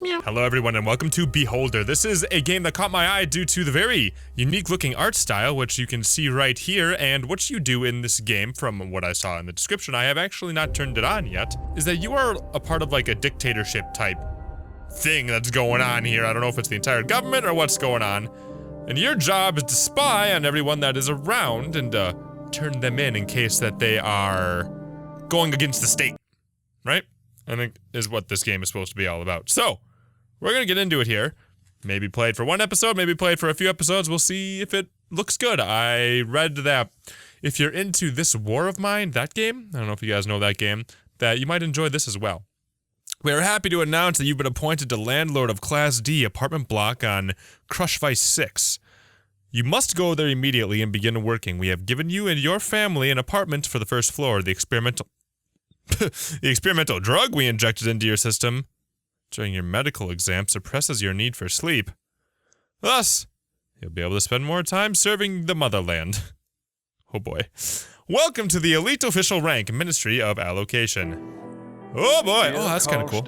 Meow. Hello everyone and welcome to Beholder. This is a game that caught my eye due to the very unique looking art style, which you can see right here, and what you do in this game, from what I saw in the description, I have actually not turned it on yet, is that you are a part of like a dictatorship type thing that's going on here. I don't know if it's the entire government or what's going on, and your job is to spy on everyone that is around and turn them in case that they are going against the state, right? I think is what this game is supposed to be all about. So, we're gonna get into it here. Maybe play it for one episode, maybe play it for a few episodes. We'll see if it looks good. I read that if you're into this War of Mine, that game, I don't know if you guys know that game, that you might enjoy this as well. We are happy to announce that you've been appointed to landlord of Class D apartment block on Crush Vice 6. You must go there immediately and begin working. We have given you and your family an apartment for the first floor. The experimental drug we injected into your system during your medical exam suppresses your need for sleep. Thus, you'll be able to spend more time serving the motherland. Oh boy. Welcome to the elite official rank, Ministry of Allocation. Oh boy, oh that's kind of cool.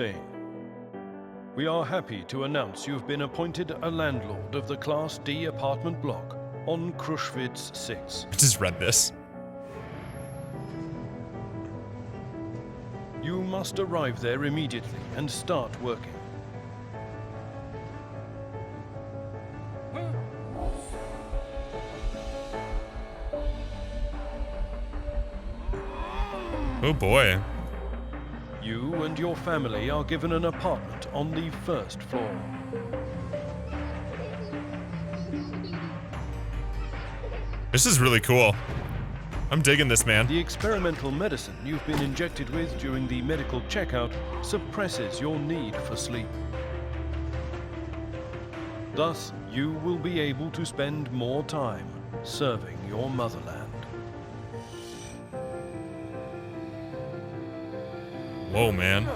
We are happy to announce you've been appointed a landlord of the Class D apartment block on Krushvids 6. I just read this. You must arrive there immediately and start working. Oh boy. You and your family are given an apartment on the first floor. This is really cool. I'm digging this, man. The experimental medicine you've been injected with during the medical checkout suppresses your need for sleep. Thus, you will be able to spend more time serving your motherland. Whoa, man.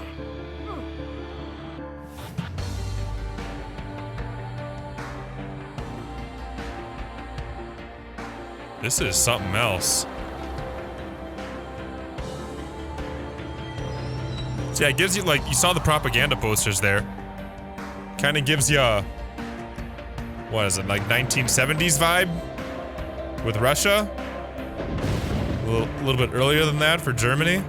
This is something else. So yeah, it gives you, like, you saw the propaganda posters there. Kind of gives you a, what is it, like 1970s vibe with Russia? A little bit earlier than that for Germany.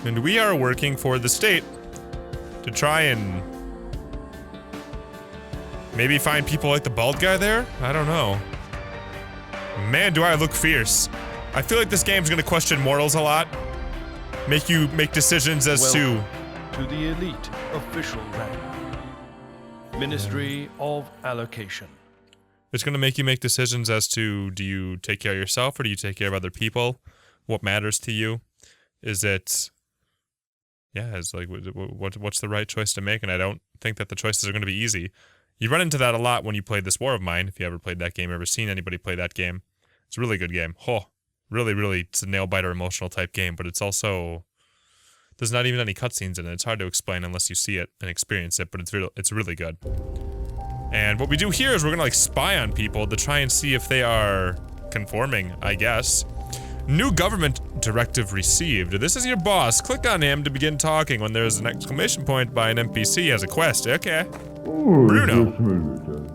And we are working for the state to try and maybe find people like the bald guy there? I don't know. Man, do I look fierce. I feel like this game's gonna question morals a lot. Make you make decisions as to the elite official rank. Ministry of Allocation. It's gonna make you make decisions as to, do you take care of yourself or do you take care of other people? What matters to you? Is it, yeah, it's like, what's the right choice to make? And I don't think that the choices are gonna be easy. You run into that a lot when you play this War of Mine, if you ever played that game, ever seen anybody play that game. It's a really good game. Oh, really, it's a nail-biter emotional type game, but it's also, there's not even any cutscenes in it. It's hard to explain unless you see it and experience it, but it's really good. And what we do here is we're gonna like spy on people to try and see if they are conforming, I guess. New government directive received. This is your boss. Click on him to begin talking when there's an exclamation point by an NPC as a quest. Okay. Bruno.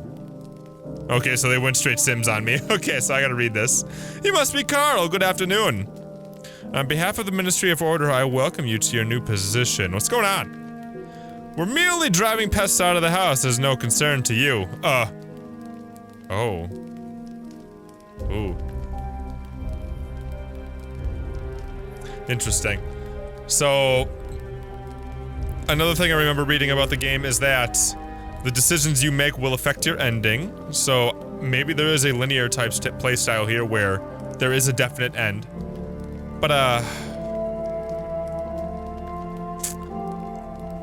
Okay, so they went straight Sims on me. Okay, so I gotta read this. You must be Carl. Good afternoon. On behalf of the Ministry of Order, I welcome you to your new position. What's going on? We're merely driving pests out of the house. There's no concern to you. Oh. Ooh. Interesting. So, another thing I remember reading about the game is that the decisions you make will affect your ending. So maybe there is a linear type playstyle here where there is a definite end. But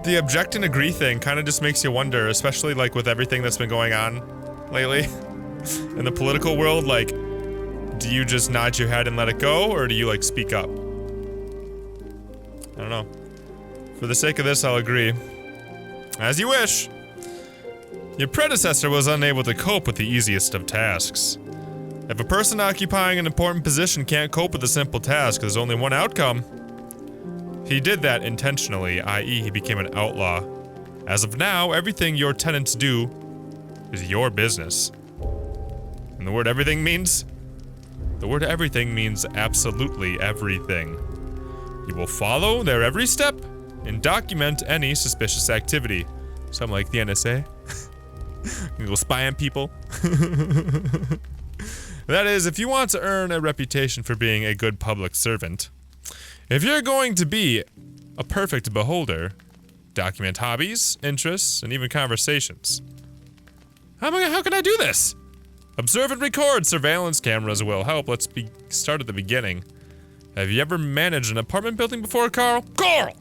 the object and agree thing kind of just makes you wonder, especially like with everything that's been going on lately in the political world. Like, do you just nod your head and let it go, or do you like speak up? I don't know. For the sake of this, I'll agree. As you wish. Your predecessor was unable to cope with the easiest of tasks. If a person occupying an important position can't cope with a simple task, there's only one outcome. He did that intentionally, i.e. he became an outlaw. As of now, everything your tenants do is your business. And the word everything means? The word everything means absolutely everything. You will follow their every step and document any suspicious activity. Something like the NSA. You go spy on people. That is, if you want to earn a reputation for being a good public servant. If you're going to be a perfect beholder, document hobbies, interests, and even conversations. How can I do this? Observe and record. Surveillance cameras will help. Let's start at the beginning. Have you ever managed an apartment building before, Carl? Carl!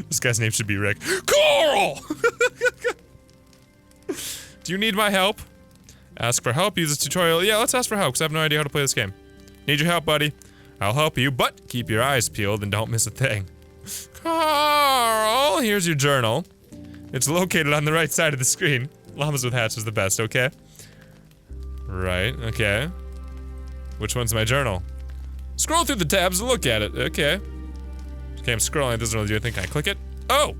This guy's name should be Rick. Carl! Do you need my help? Ask for help, use this tutorial. Yeah, let's ask for help, because I have no idea how to play this game. Need your help, buddy. I'll help you, but keep your eyes peeled and don't miss a thing. Carl, here's your journal. It's located on the right side of the screen. Llamas with hats is the best, okay? Right, okay. Which one's my journal? Scroll through the tabs and look at it, okay. Okay, I'm scrolling, it doesn't really do anything. Can I click it? Oh!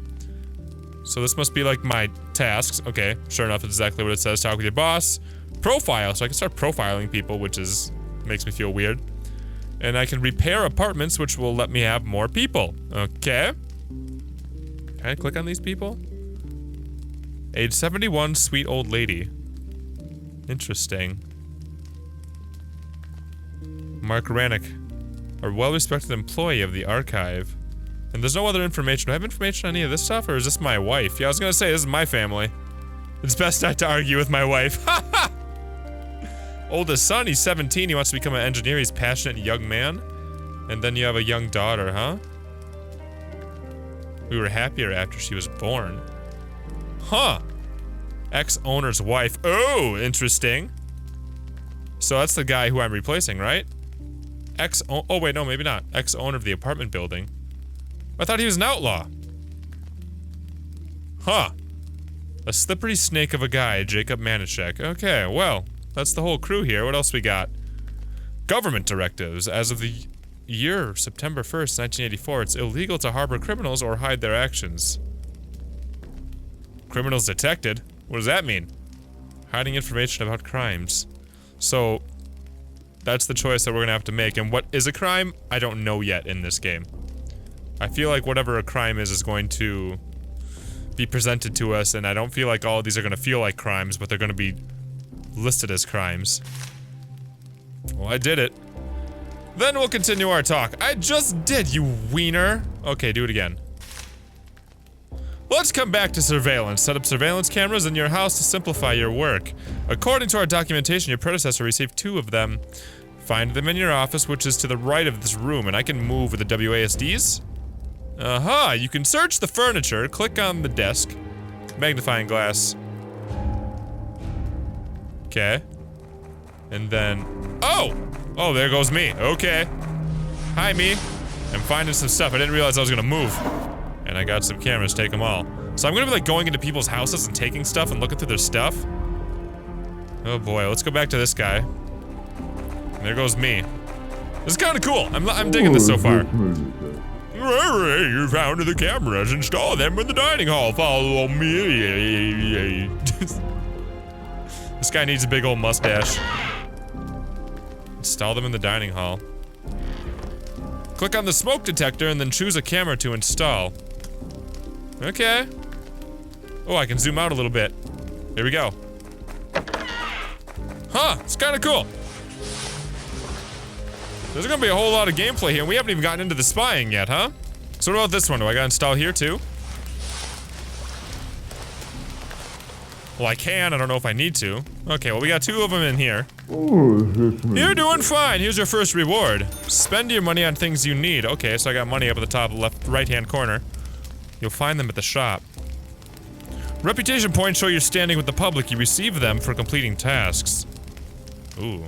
So this must be like my tasks. Okay, sure enough, that's exactly what it says. Talk with your boss. Profile, so I can start profiling people, which makes me feel weird. And I can repair apartments, which will let me have more people. Okay. Can I click on these people? Age 71, sweet old lady. Interesting. Mark Rannick, a well-respected employee of the archive. And there's no other information. Do I have information on any of this stuff, or is this my wife? Yeah, I was gonna say, this is my family. It's best not to argue with my wife. Ha ha! Oldest son, he's 17, he wants to become an engineer, he's a passionate young man. And then you have a young daughter, huh? We were happier after she was born. Huh. Ex-owner's wife. Oh, interesting. So that's the guy who I'm replacing, right? Oh wait, no, maybe not. Ex-owner of the apartment building. I thought he was an outlaw. Huh. A slippery snake of a guy, Jacob Manischek. Okay, well, that's the whole crew here. What else we got? Government directives. As of the year September 1st, 1984, it's illegal to harbor criminals or hide their actions. Criminals detected? What does that mean? Hiding information about crimes. So, that's the choice that we're gonna have to make. And what is a crime? I don't know yet in this game. I feel like whatever a crime is going to be presented to us, and I don't feel like all of these are gonna feel like crimes, but they're gonna be listed as crimes. Well, I did it. Then we'll continue our talk. I just did, you wiener. Okay, do it again. Let's come back to surveillance. Set up surveillance cameras in your house to simplify your work. According to our documentation, your predecessor received 2 of them. Find them in your office, which is to the right of this room, and I can move with the WASDs. Aha, you can search the furniture, click on the desk, magnifying glass. Okay. And then, oh, there goes me, okay. Hi, me. I'm finding some stuff, I didn't realize I was gonna move. And I got some cameras, take them all. So I'm gonna be like going into people's houses and taking stuff and looking through their stuff. Oh boy, let's go back to this guy. And there goes me. This is kinda cool, I'm digging this so far. You found the cameras, install them in the dining hall, follow me. This guy needs a big old mustache. Install them in the dining hall. Click on the smoke detector and then choose a camera to install. Okay. Oh, I can zoom out a little bit. Here we go. Huh, it's kinda cool. There's gonna be a whole lot of gameplay here, and we haven't even gotten into the spying yet, huh? So what about this one? Do I gotta install here too? Well, I can, I don't know if I need to. Okay, well we got 2 of them in here. You're doing fine, here's your first reward. Spend your money on things you need. Okay, so I got money up at the top left, right-hand corner. You'll find them at the shop. Reputation points show you're standing with the public. You receive them for completing tasks. Ooh.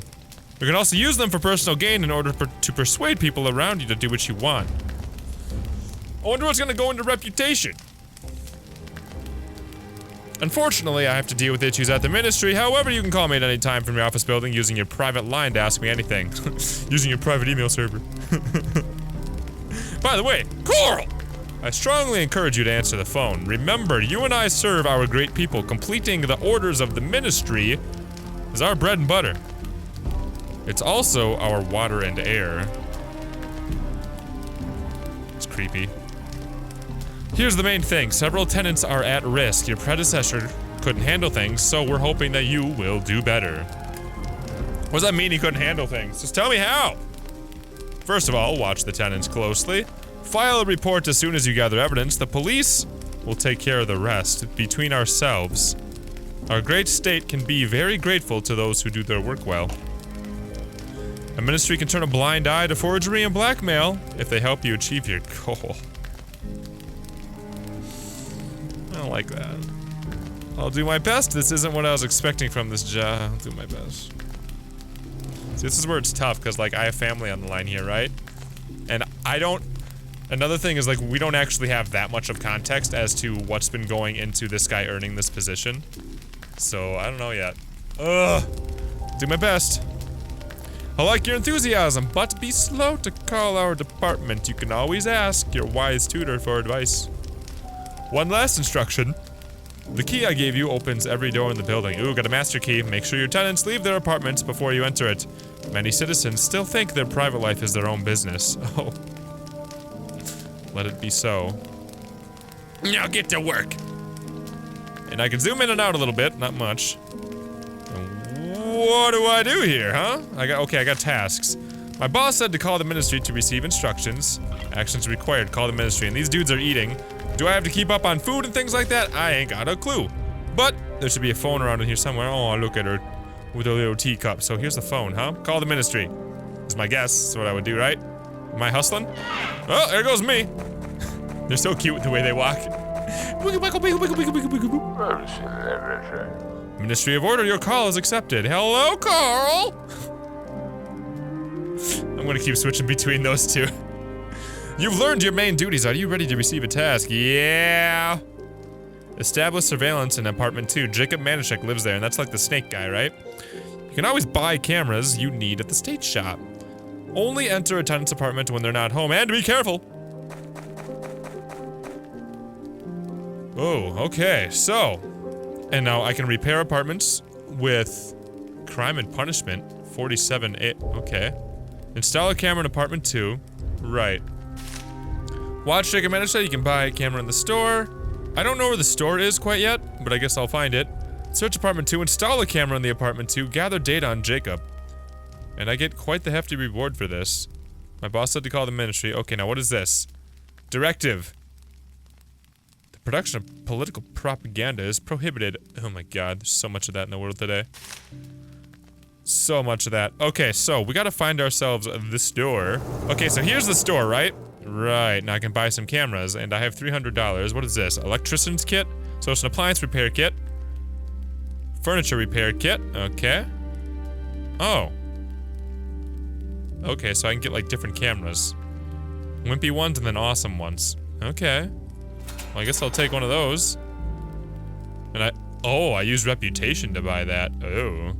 You can also use them for personal gain in order to persuade people around you to do what you want. I wonder what's gonna go into reputation. Unfortunately, I have to deal with issues at the ministry. However, you can call me at any time from your office building using your private line to ask me anything. Using your private email server. By the way, Coral! I strongly encourage you to answer the phone. Remember, you and I serve our great people. Completing the orders of the ministry is our bread and butter. It's also our water and air. It's creepy. Here's the main thing. Several tenants are at risk. Your predecessor couldn't handle things, so we're hoping that you will do better. What does that mean he couldn't handle things? Just tell me how! First of all, watch the tenants closely. File a report as soon as you gather evidence. The police will take care of the rest. Between ourselves, our great state can be very grateful to those who do their work well. A ministry can turn a blind eye to forgery and blackmail if they help you achieve your goal. I don't like that. I'll do my best. This isn't what I was expecting from this job. I'll do my best. See, this is where it's tough, because, like, I have family on the line here, right? And I don't... Another thing is, like, we don't actually have that much of context as to what's been going into this guy earning this position. So, I don't know yet. Ugh. Do my best. I like your enthusiasm, but be slow to call our department. You can always ask your wise tutor for advice. One last instruction. The key I gave you opens every door in the building. Ooh, got a master key. Make sure your tenants leave their apartments before you enter it. Many citizens still think their private life is their own business. Oh. Let it be so. Now get to work. And I can zoom in and out a little bit, not much. What do I do here, huh? I got tasks. My boss said to call the ministry to receive instructions. Actions required, call the ministry. And these dudes are eating. Do I have to keep up on food and things like that? I ain't got a clue. But there should be a phone around in here somewhere. Oh, look at her with a little teacup. So here's the phone, huh? Call the ministry. Is my guess. That's what I would do, right? Am I hustling? Oh, there goes me. They're so cute with the way they walk. Ministry of Order, your call is accepted. Hello, Carl! I'm gonna keep switching between those two. You've learned your main duties. Are you ready to receive a task? Yeah. Establish surveillance in apartment 2. Jacob Manischek lives there, and that's like the snake guy, right? You can always buy cameras you need at the state shop. Only enter a tenant's apartment when they're not home, and be careful. Oh, okay, so. And now I can repair apartments with crime and punishment. 47A, okay. Install a camera in apartment 2. Right. Watch Jacob Manischek, you can buy a camera in the store. I don't know where the store is quite yet, but I guess I'll find it. Search apartment 2, install a camera in the apartment 2, gather data on Jacob. And I get quite the hefty reward for this. My boss said to call the ministry. Okay, now what is this? Directive. The production of political propaganda is prohibited. Oh my god, there's so much of that in the world today. So much of that. Okay, so we gotta find ourselves the store. Okay, so here's the store, right? Right, now I can buy some cameras, and I have $300. What is this? Electrician's kit? So it's an appliance repair kit. Furniture repair kit. Okay. Oh. Okay, so I can get like different cameras. Wimpy ones and then awesome ones. Okay. Well, I guess I'll take one of those. And I used reputation to buy that. Oh.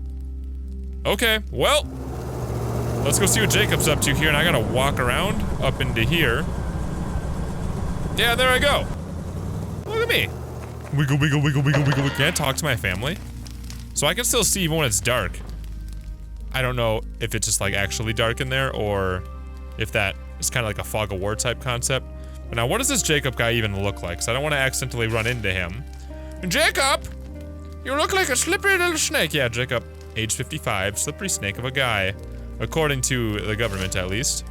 Okay, well. Let's go see what Jacob's up to here, and I gotta walk around up into here. Yeah, there I go. Look at me. Wiggle, wiggle, wiggle, wiggle, wiggle. Can I talk to my family? So I can still see even when it's dark. I don't know if it's just like actually dark in there, or if that is kind of like a fog of war type concept. But now what does this Jacob guy even look like? So I don't want to accidentally run into him. Jacob! You look like a slippery little snake. Yeah, Jacob, age 55, slippery snake of a guy. According to the government, at least.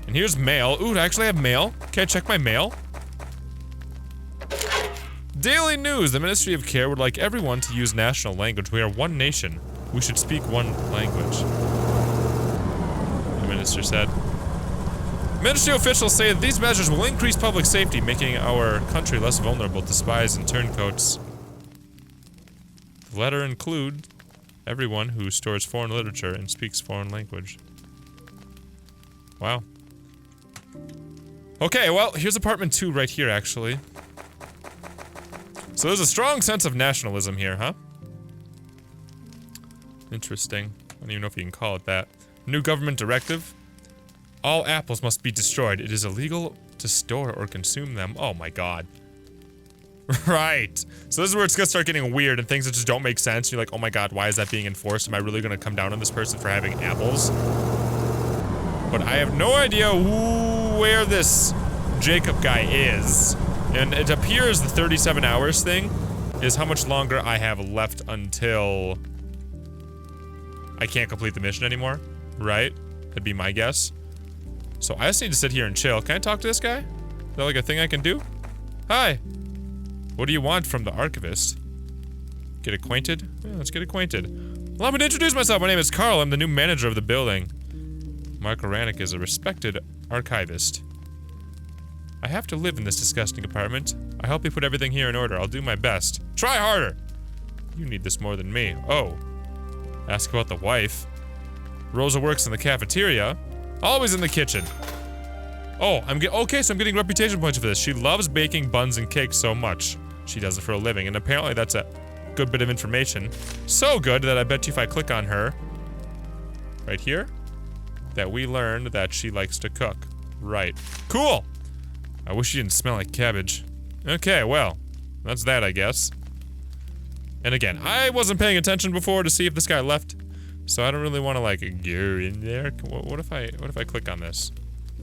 And here's mail. Ooh, I actually have mail. Can I check my mail? Daily news. The Ministry of Care would like everyone to use national language. We are one nation. We should speak one language. The minister said. Ministry officials say that these measures will increase public safety, making our country less vulnerable to spies and turncoats. The letter includes everyone who stores foreign literature and speaks foreign language. Wow. Okay, well, here's apartment 2 right here, actually. So there's a strong sense of nationalism here, huh? Interesting. I don't even know if you can call it that. New government directive. All apples must be destroyed. It is illegal to store or consume them. Oh my god. Right. So this is where it's gonna start getting weird and things that just don't make sense. You're like, oh my god, why is that being enforced? Am I really gonna come down on this person for having apples? But I have no idea where this Jacob guy is. And it appears the 37 hours thing is how much longer I have left until I can't complete the mission anymore, right? That'd be my guess. So I just need to sit here and chill. Can I talk to this guy? Is that like a thing I can do? Hi. What do you want from the archivist? Get acquainted? Yeah, let's get acquainted. Allow me to introduce myself. My name is Carl. I'm the new manager of the building. Mark Oranek is a respected archivist. I have to live in this disgusting apartment. I hope you put everything here in order. I'll do my best. Try harder! You need this more than me. Oh. Ask about the wife. Rosa works in the cafeteria. Always in the kitchen. Oh, okay, so I'm getting reputation points for this. She loves baking buns and cakes so much. She does it for a living, and apparently that's a good bit of information. So good that I bet you if I click on her, right here, that we learned that she likes to cook. Right. Cool! I wish she didn't smell like cabbage. Okay, well, that's that, I guess. And again, I wasn't paying attention before to see if this guy left, so I don't really want to like go in there. What if I click on this?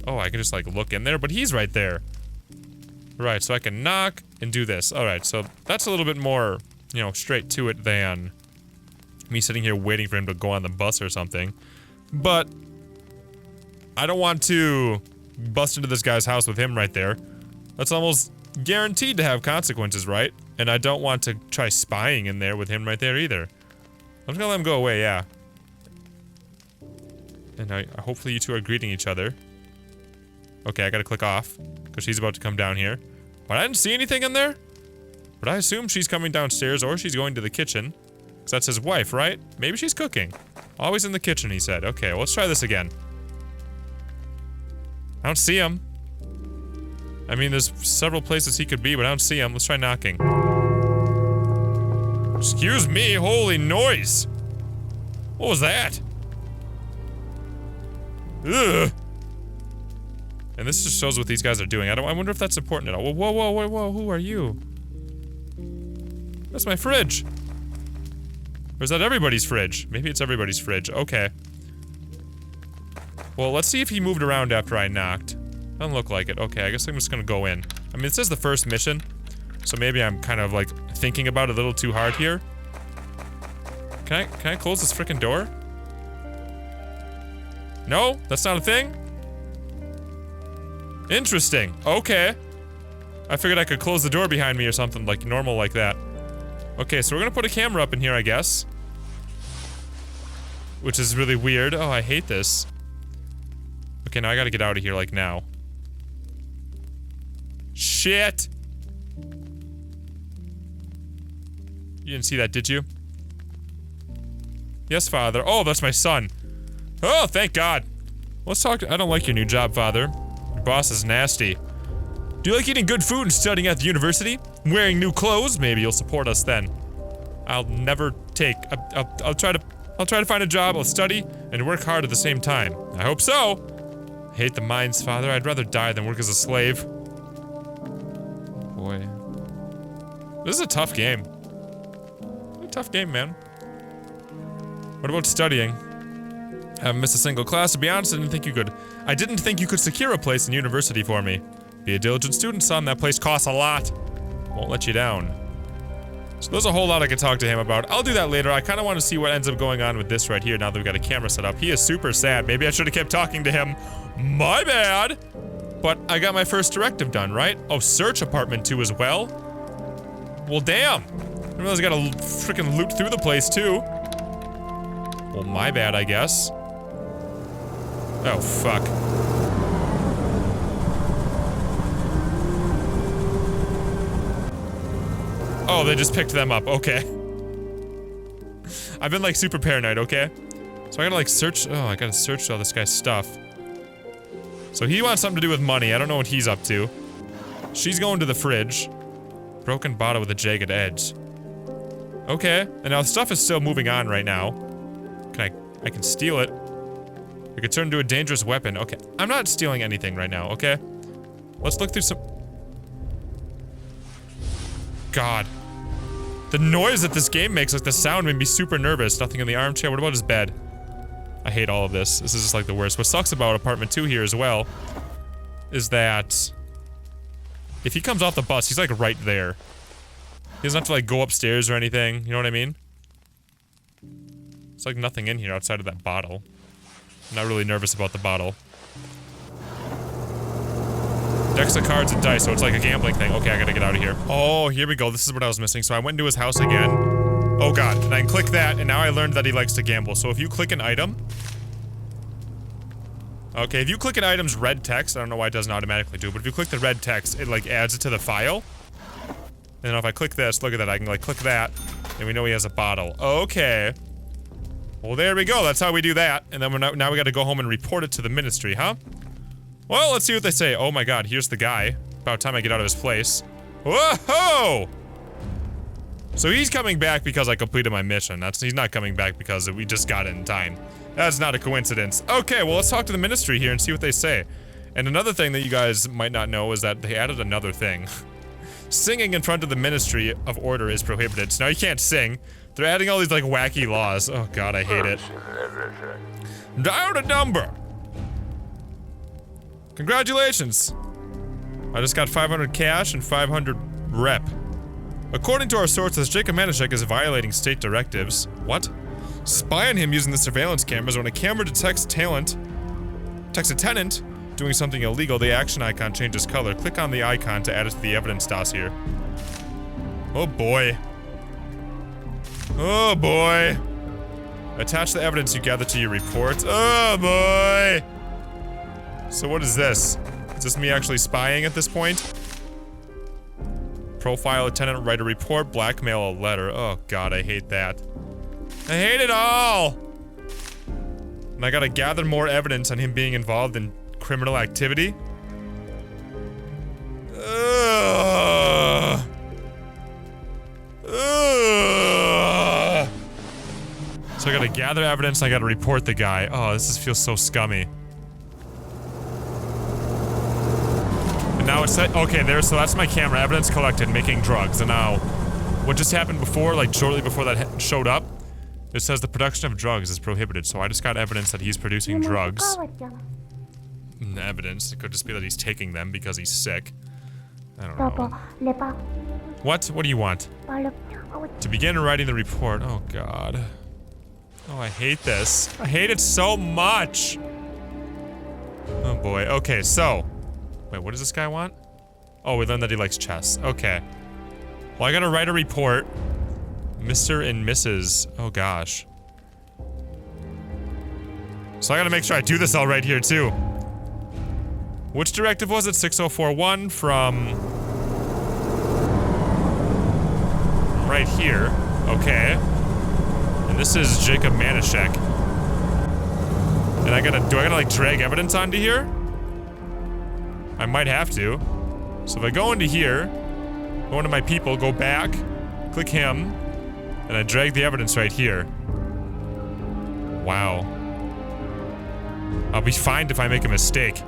Oh, I can just like look in there, but he's right there. Right, so I can knock and do this. All right, so that's a little bit more, you know, straight to it than me sitting here waiting for him to go on the bus or something. But I don't want to bust into this guy's house with him right there. That's almost guaranteed to have consequences, right? And I don't want to try spying in there with him right there either. I'm just gonna let him go away, yeah. And hopefully you two are greeting each other. Okay, I gotta click off, because she's about to come down here. But I didn't see anything in there. But I assume she's coming downstairs, or she's going to the kitchen. Because that's his wife, right? Maybe she's cooking. Always in the kitchen, he said. Okay, well, let's try this again. I don't see him. I mean, there's several places he could be, but I don't see him. Let's try knocking. Excuse me, holy noise! What was that? Ugh! And this just shows what these guys are doing. I wonder if that's important at all. Whoa, whoa, whoa, whoa, who are you? That's my fridge! Or is that everybody's fridge? Maybe it's everybody's fridge. Okay. Well, let's see if he moved around after I knocked. Doesn't look like it. Okay, I guess I'm just gonna go in. I mean, it says the first mission, so maybe I'm kind of like thinking about it a little too hard here. Can I close this frickin' door? No? That's not a thing? Interesting. Okay. I figured I could close the door behind me or something like normal like that. Okay, so we're gonna put a camera up in here, I guess. Which is really weird. Oh, I hate this. Okay, now I gotta get out of here, like, now. Shit! You didn't see that, did you? Yes, father. Oh, that's my son. Oh, thank God. Let's talk I don't like your new job, father. Your boss is nasty. Do you like eating good food and studying at the university? Wearing new clothes? Maybe you'll support us then. I'll never take. I'll try to find a job. I'll study and work hard at the same time. I hope so. I hate the mines, father. I'd rather die than work as a slave. Boy. This is a tough game. A tough game, man. What about studying? Haven't missed a single class. To be honest, I didn't think you could secure a place in university for me. Be a diligent student, son. That place costs a lot. Won't let you down. So there's a whole lot I could talk to him about. I'll do that later. I kind of want to see what ends up going on with this right here now that we've got a camera set up. He is super sad. Maybe I should have kept talking to him. My bad. But I got my first directive done, right? Oh, search apartment 2 as well? Well, damn. I realize I gotta freaking loot through the place too. Well, my bad, I guess. Oh, fuck. Oh, they just picked them up. Okay. I've been like super paranoid, okay? So I gotta like search. Oh, I gotta search all this guy's stuff. So he wants something to do with money. I don't know what he's up to. She's going to the fridge. Broken bottle with a jagged edge. Okay, and now stuff is still moving on right now. I can steal it. It could turn into a dangerous weapon. Okay, I'm not stealing anything right now, okay? Let's look through some... God. The noise that this game makes, like the sound, made me super nervous. Nothing in the armchair. What about his bed? I hate all of this. This is just like the worst. What sucks about apartment 2 here as well is that if he comes off the bus, he's like right there. He doesn't have to like go upstairs or anything. You know what I mean? It's like nothing in here outside of that bottle. I'm not really nervous about the bottle. Decks of cards and dice, so it's like a gambling thing. Okay, I gotta get out of here. Oh, here we go. This is what I was missing. So I went into his house again. Oh god, and I can click that, and now I learned that he likes to gamble. So if you click an item... Okay, if you click an item's red text, I don't know why it doesn't automatically do, but if you click the red text, it like adds it to the file. And if I click this, look at that, I can like click that, and we know he has a bottle. Okay. Well, there we go. That's how we do that. And then now we gotta go home and report it to the ministry, huh? Well, let's see what they say. Oh my god, here's the guy. About time I get out of his place. Whoa-ho! So he's coming back because I completed my mission. He's not coming back because we just got it in time. That's not a coincidence. Okay, well, let's talk to the ministry here and see what they say. And another thing that you guys might not know is that they added another thing. Singing in front of the Ministry of Order is prohibited. So now you can't sing. They're adding all these, like, wacky laws. Oh, God, I hate it. Dial the number! Congratulations! I just got 500 cash and 500 rep. According to our sources, Jacob Manischek is violating state directives. What? Spy on him using the surveillance cameras. When a camera detects a tenant doing something illegal, the action icon changes color. Click on the icon to add it to the evidence dossier. Oh boy. Oh boy. Attach the evidence you gather to your report. Oh boy. So what is this? Is this me actually spying at this point? Profile a tenant, write a report, blackmail a letter. Oh god, I hate that. I hate it all! And I gotta gather more evidence on him being involved in criminal activity. Ugh. Ugh. So I gotta gather evidence, I gotta report the guy. Oh, this feels so scummy. And now it's set, okay, so that's my camera, evidence collected, making drugs. And now, what just happened before, like shortly before that showed up, it says the production of drugs is prohibited, so I just got evidence that he's producing drugs. Evidence, it could just be that he's taking them because he's sick. I don't know. What? What do you want? To begin writing the report. Oh god. Oh, I hate this. I hate it so much! Oh boy, okay, so... Wait, what does this guy want? Oh, we learned that he likes chess. Okay. Well, I gotta write a report. Mr. and Mrs. Oh gosh. So I gotta make sure I do this all right here too. Which directive was it? 6041 from right here. Okay. And this is Jacob Manischek. And do I gotta like drag evidence onto here? I might have to. So if I go into here, go into my people, go back, click him, and I drag the evidence right here. Wow. I'll be fined if I make a mistake.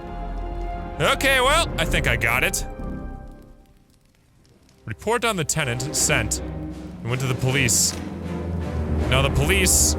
Okay, well, I think I got it. Report on the tenant sent. I went to the police. Now the police...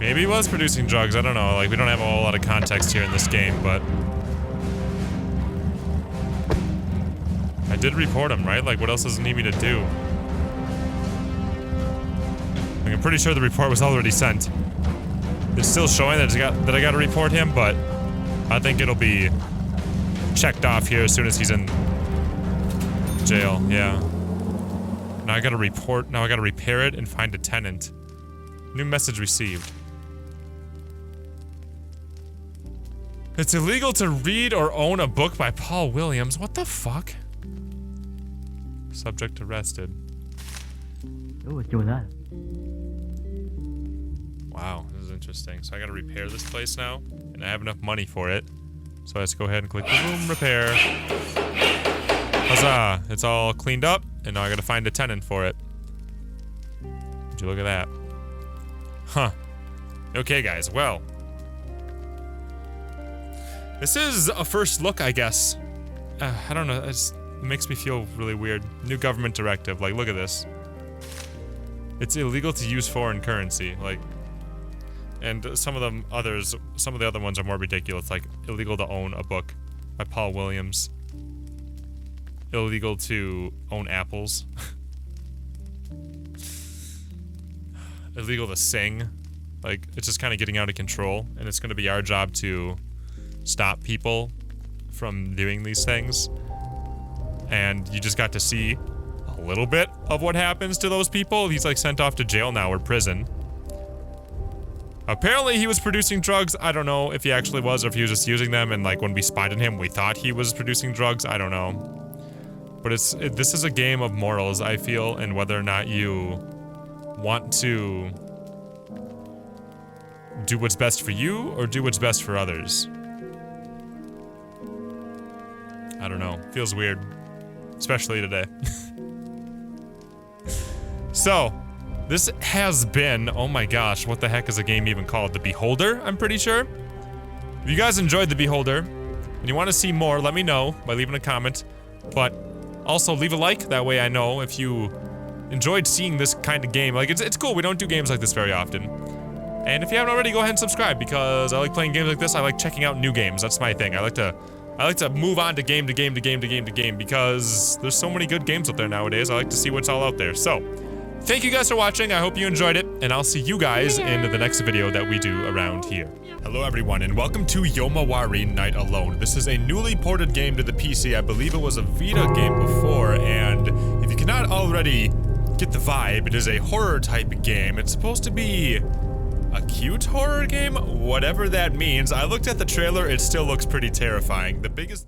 Maybe he was producing drugs, I don't know. Like, we don't have a whole lot of context here in this game, but... I did report him, right? Like, what else does it need me to do? Like, I'm pretty sure the report was already sent. It's still showing that I gotta report him, but I think it'll be checked off here as soon as he's in jail, yeah. Now I gotta report, now I gotta repair it and find a tenant. New message received. It's illegal to read or own a book by Paul Williams. What the fuck? Subject arrested. Oh, what's going on? Wow, this is interesting. So I gotta repair this place now, and I have enough money for it. So let's go ahead and click the room repair. Huzzah! It's all cleaned up, and now I gotta find a tenant for it. Would you look at that? Huh. Okay, guys, well. This is a first look, I guess. I don't know, it makes me feel really weird. New government directive, like, look at this. It's illegal to use foreign currency, like... And some of the other ones are more ridiculous, like illegal to own a book by Paul Williams. Illegal to own apples. Illegal to sing. Like, it's just kind of getting out of control, and it's going to be our job to stop people from doing these things. And you just got to see a little bit of what happens to those people. He's like sent off to jail now, or prison. Apparently he was producing drugs. I don't know if he actually was or if he was just using them, and like when we spotted him we thought he was producing drugs. I don't know. But this is a game of morals, I feel, and whether or not you want to do what's best for you or do what's best for others. I don't know. Feels weird. Especially today. So, this has been, oh my gosh, what the heck is the game even called? The Beholder, I'm pretty sure. If you guys enjoyed The Beholder, and you want to see more, let me know by leaving a comment. But also leave a like, that way I know if you enjoyed seeing this kind of game. Like, it's cool, we don't do games like this very often. And if you haven't already, go ahead and subscribe, because I like playing games like this. I like checking out new games, that's my thing. I like to move on to game, because there's so many good games out there nowadays. I like to see what's all out there. So, thank you guys for watching, I hope you enjoyed it, and I'll see you guys in the next video that we do around here. Hello everyone, and welcome to Yomawari Night Alone. This is a newly ported game to the PC. I believe it was a Vita game before, and if you cannot already get the vibe, it is a horror type game. It's supposed to be a cute horror game, whatever that means. I looked at the trailer, it still looks pretty terrifying. The biggest